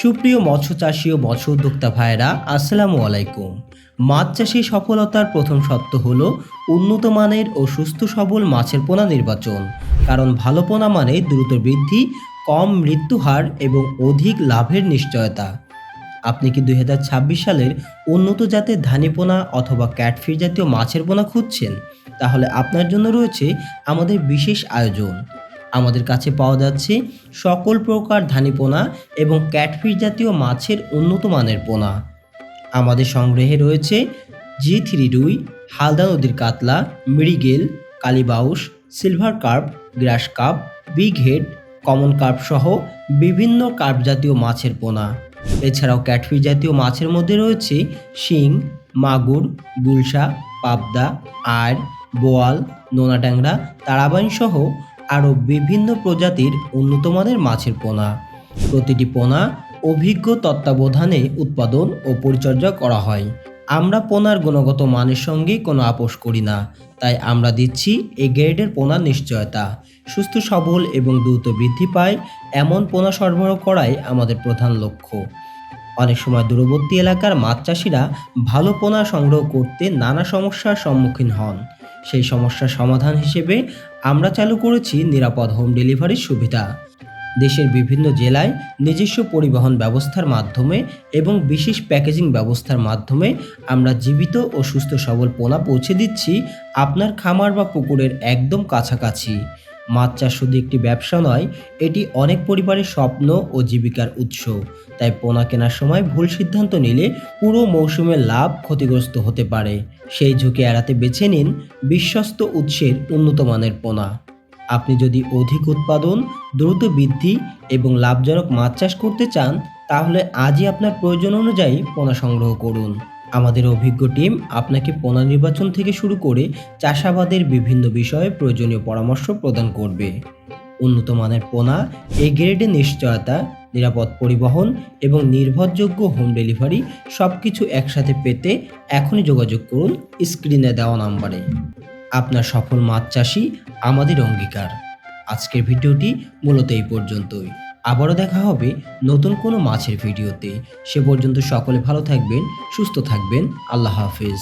সুপ্রিয় মৎস্য চাষী ও মৎস্য উদ্যোক্তা ভাইয়েরা, আসসালামু আলাইকুম। মাছ চাষে সফলতার প্রথম শর্ত হলো উন্নত মানের ও সুস্থ সবল মাছের পোনা নির্বাচন। কারণ ভালো পোনা মানে দ্রুত বৃদ্ধি, কম মৃত্যু হার এবং অধিক লাভের নিশ্চয়তা। আপনি কি 2026 সালের উন্নত জাতের ধানি পোনা অথবা ক্যাটফিশ জাতীয় মাছের পোনা খুঁজছেন? তাহলে আপনার জন্য রয়েছে আমাদের বিশেষ আয়োজন। আমাদের কাছে পাওয়া যাচ্ছে সকল প্রকার ধানি পোনা এবং ক্যাটফিশ জাতীয় মাছের উন্নত মানের পোনা। আমাদের সংগ্রহে রয়েছে জি3 রুই, হালদা নদীর কাতলা, মৃগেল, কালীবাউস, silver carp, grass carp, big head, common carp সহ বিভিন্ন কার্প জাতীয় মাছের পোনা। এছাড়াও ক্যাটফিশ জাতীয় মাছের মধ্যে রয়েছে শিং, মাগুর, গুলশা, পাবদা, আড়, বোয়াল, নোনা ট্যাংরা, তারাবাইন সহ আরও বিভিন্ন প্রজাতির উন্নত মানের মাছের পোনা। প্রতিটি পোনা অভিজ্ঞ তত্ত্বাবধানে উৎপাদন ও পরিচর্যা করা হয়। আমরা পোনার গুণগত মানের সঙ্গে কোনো আপোষ করি না, তাই আমরা দিচ্ছি এ গ্রেডের পোনার নিশ্চয়তা। সুস্থ সবল এবং দ্রুত বৃদ্ধি পায় এমন পোনা সরবরাহ করাই আমাদের প্রধান লক্ষ্য। অনেক সময় দূরবর্তী এলাকার মাছ চাষিরা ভালো পোনা সংগ্রহ করতে নানা সমস্যার সম্মুখীন হন। সেই সমস্যার সমাধান হিসেবে আমরা চালু করেছি নিরাপদ হোম ডেলিভারির সুবিধা। দেশের বিভিন্ন জেলায় নিজস্ব পরিবহন ব্যবস্থার মাধ্যমে এবং বিশেষ প্যাকেজিং ব্যবস্থার মাধ্যমে আমরা জীবিত ও সুস্থ সবল পোনা পৌঁছে দিচ্ছি আপনার খামার বা পুকুরের একদম কাছাকাছি। মাছ চাষ শুধু একটি ব্যবসা নয়, এটি অনেক পরিবারের স্বপ্ন ও জীবিকার উৎস। তাই পোনা কেনার সময় ভুল সিদ্ধান্ত নিলে পুরো মৌসুমের লাভ ক্ষতিগ্রস্ত হতে পারে। সেই ঝুঁকি এড়াতে বেছে নিন বিশ্বস্ত উৎসের উন্নত মানের পোনা। আপনি যদি অধিক উৎপাদন, দ্রুত বৃদ্ধি এবং লাভজনক মাছ চাষ করতে চান, তাহলে আজই আপনার প্রয়োজন অনুযায়ী পোনা সংগ্রহ করুন। আমাদের অভিজ্ঞ টিম আপনাকে পোনা নির্বাচন থেকে শুরু করে চাষাবাদের বিভিন্ন বিষয়ে প্রয়োজনীয় পরামর্শ প্রদান করবে। উন্নত মানের পোনা, এ গ্রেডের নিশ্চয়তা, নিরাপদ পরিবহন এবং নির্ভরযোগ্য হোম ডেলিভারি সবকিছু একসাথে পেতে এখনই যোগাযোগ করুন স্ক্রিনে দেওয়া নাম্বারে। আপনার সফল মাছ চাষি আমাদের অঙ্গীকার। আজকের ভিডিওটি মূলত এই পর্যন্তই। আবারও দেখা হবে নতুন কোনো মাছের ভিডিওতে। সে পর্যন্ত সকলে ভালো থাকবেন, সুস্থ থাকবেন। আল্লাহ হাফেজ।